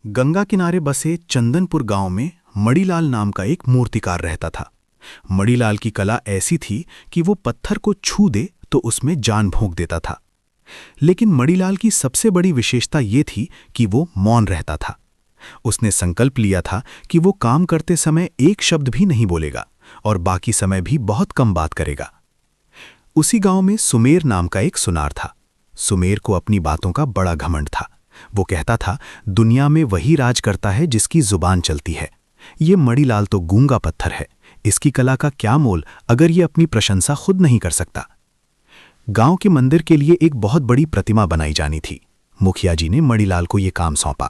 गंगा किनारे बसे चंदनपुर गांव में मणिलाल नाम का एक मूर्तिकार रहता था। मणिलाल की कला ऐसी थी कि वो पत्थर को छू दे तो उसमें जान भोंक देता था। लेकिन मणिलाल की सबसे बड़ी विशेषता ये थी कि वो मौन रहता था। उसने संकल्प लिया था कि वो काम करते समय एक शब्द भी नहीं बोलेगा और बाकी समय भी बहुत कम बात करेगा। उसी गांव में सुमेर नाम का एक सुनार था। सुमेर को अपनी बातों का बड़ा घमंड था। वो कहता था, दुनिया में वही राज करता है जिसकी जुबान चलती है। ये मणिलाल तो गूंगा पत्थर है, इसकी कला का क्या मोल अगर ये अपनी प्रशंसा खुद नहीं कर सकता। गांव के मंदिर के लिए एक बहुत बड़ी प्रतिमा बनाई जानी थी। मुखिया जी ने मणिलाल को यह काम सौंपा।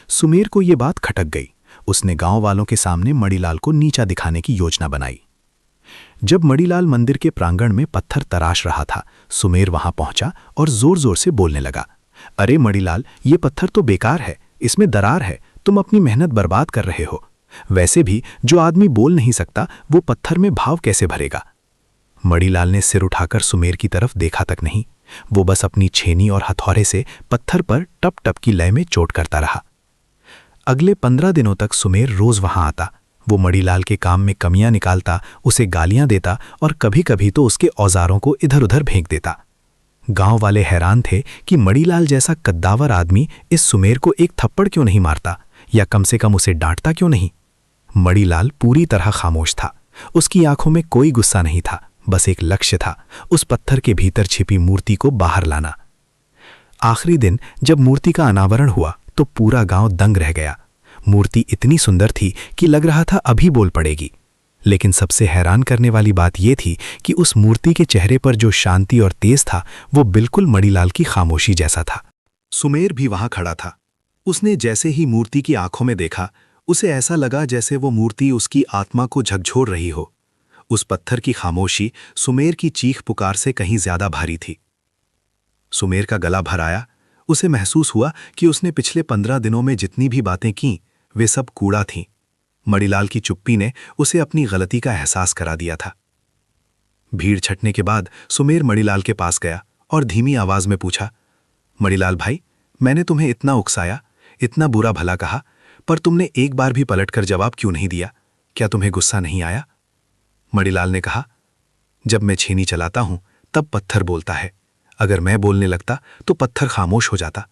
सुमेर को यह बात खटक गई। उसने गांव वालों के सामने मणिलाल को नीचा दिखाने की योजना बनाई। जब मणिलाल मंदिर के प्रांगण में पत्थर तराश रहा था, सुमेर वहां पहुंचा और जोर जोर से बोलने लगा, अरे मणिलाल, ये पत्थर तो बेकार है, इसमें दरार है, तुम अपनी मेहनत बर्बाद कर रहे हो। वैसे भी जो आदमी बोल नहीं सकता वो पत्थर में भाव कैसे भरेगा। मणिलाल ने सिर उठाकर सुमेर की तरफ देखा तक नहीं। वो बस अपनी छेनी और हथौड़े से पत्थर पर टप टप की लय में चोट करता रहा। अगले 15 दिनों तक सुमेर रोज वहां आता। वो मणिलाल के काम में कमियां निकालता, उसे गालियां देता और कभी कभी तो उसके औजारों को इधर उधर फेंक देता। गांव वाले हैरान थे कि मणिलाल जैसा कद्दावर आदमी इस सुमेर को एक थप्पड़ क्यों नहीं मारता या कम से कम उसे डांटता क्यों नहीं। मणिलाल पूरी तरह खामोश था। उसकी आंखों में कोई गुस्सा नहीं था, बस एक लक्ष्य था, उस पत्थर के भीतर छिपी मूर्ति को बाहर लाना। आखिरी दिन जब मूर्ति का अनावरण हुआ तो पूरा गांव दंग रह गया। मूर्ति इतनी सुंदर थी कि लग रहा था अभी बोल पड़ेगी। लेकिन सबसे हैरान करने वाली बात यह थी कि उस मूर्ति के चेहरे पर जो शांति और तेज था वो बिल्कुल मणिलाल की खामोशी जैसा था। सुमेर भी वहां खड़ा था। उसने जैसे ही मूर्ति की आंखों में देखा, उसे ऐसा लगा जैसे वो मूर्ति उसकी आत्मा को झकझोर रही हो। उस पत्थर की खामोशी सुमेर की चीख पुकार से कहीं ज्यादा भारी थी। सुमेर का गला भर आया। उसे महसूस हुआ कि उसने पिछले 15 दिनों में जितनी भी बातें की वे सब कूड़ा थीं। मणिलाल की चुप्पी ने उसे अपनी गलती का एहसास करा दिया था। भीड़ छटने के बाद सुमेर मणिलाल के पास गया और धीमी आवाज में पूछा, मणिलाल भाई, मैंने तुम्हें इतना उकसाया, इतना बुरा भला कहा, पर तुमने एक बार भी पलटकर जवाब क्यों नहीं दिया? क्या तुम्हें गुस्सा नहीं आया? मणिलाल ने कहा, जब मैं छेनी चलाता हूं तब पत्थर बोलता है, अगर मैं बोलने लगता तो पत्थर खामोश हो जाता।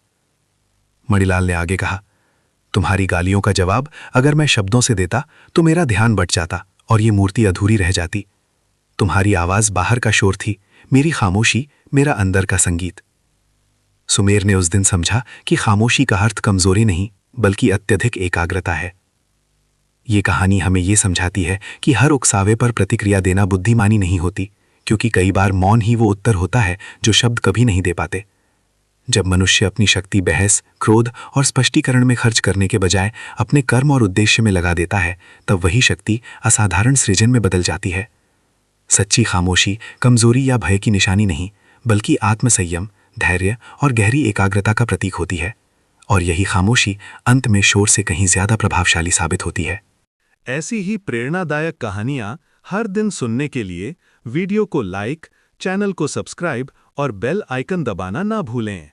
मणिलाल ने आगे कहा, तुम्हारी गालियों का जवाब अगर मैं शब्दों से देता तो मेरा ध्यान बट जाता और ये मूर्ति अधूरी रह जाती। तुम्हारी आवाज बाहर का शोर थी, मेरी खामोशी मेरा अंदर का संगीत। सुमेर ने उस दिन समझा कि खामोशी का अर्थ कमजोरी नहीं बल्कि अत्यधिक एकाग्रता है। ये कहानी हमें ये समझाती है कि हर उकसावे पर प्रतिक्रिया देना बुद्धिमानी नहीं होती, क्योंकि कई बार मौन ही वो उत्तर होता है जो शब्द कभी नहीं दे पाते। जब मनुष्य अपनी शक्ति बहस, क्रोध और स्पष्टीकरण में खर्च करने के बजाय अपने कर्म और उद्देश्य में लगा देता है, तब वही शक्ति असाधारण सृजन में बदल जाती है। सच्ची खामोशी कमजोरी या भय की निशानी नहीं बल्कि आत्मसंयम, धैर्य और गहरी एकाग्रता का प्रतीक होती है। और यही खामोशी अंत में शोर से कहीं ज्यादा प्रभावशाली साबित होती है। ऐसी ही प्रेरणादायक कहानियां हर दिन सुनने के लिए वीडियो को लाइक, चैनल को सब्सक्राइब और बेल आइकन दबाना ना भूलें।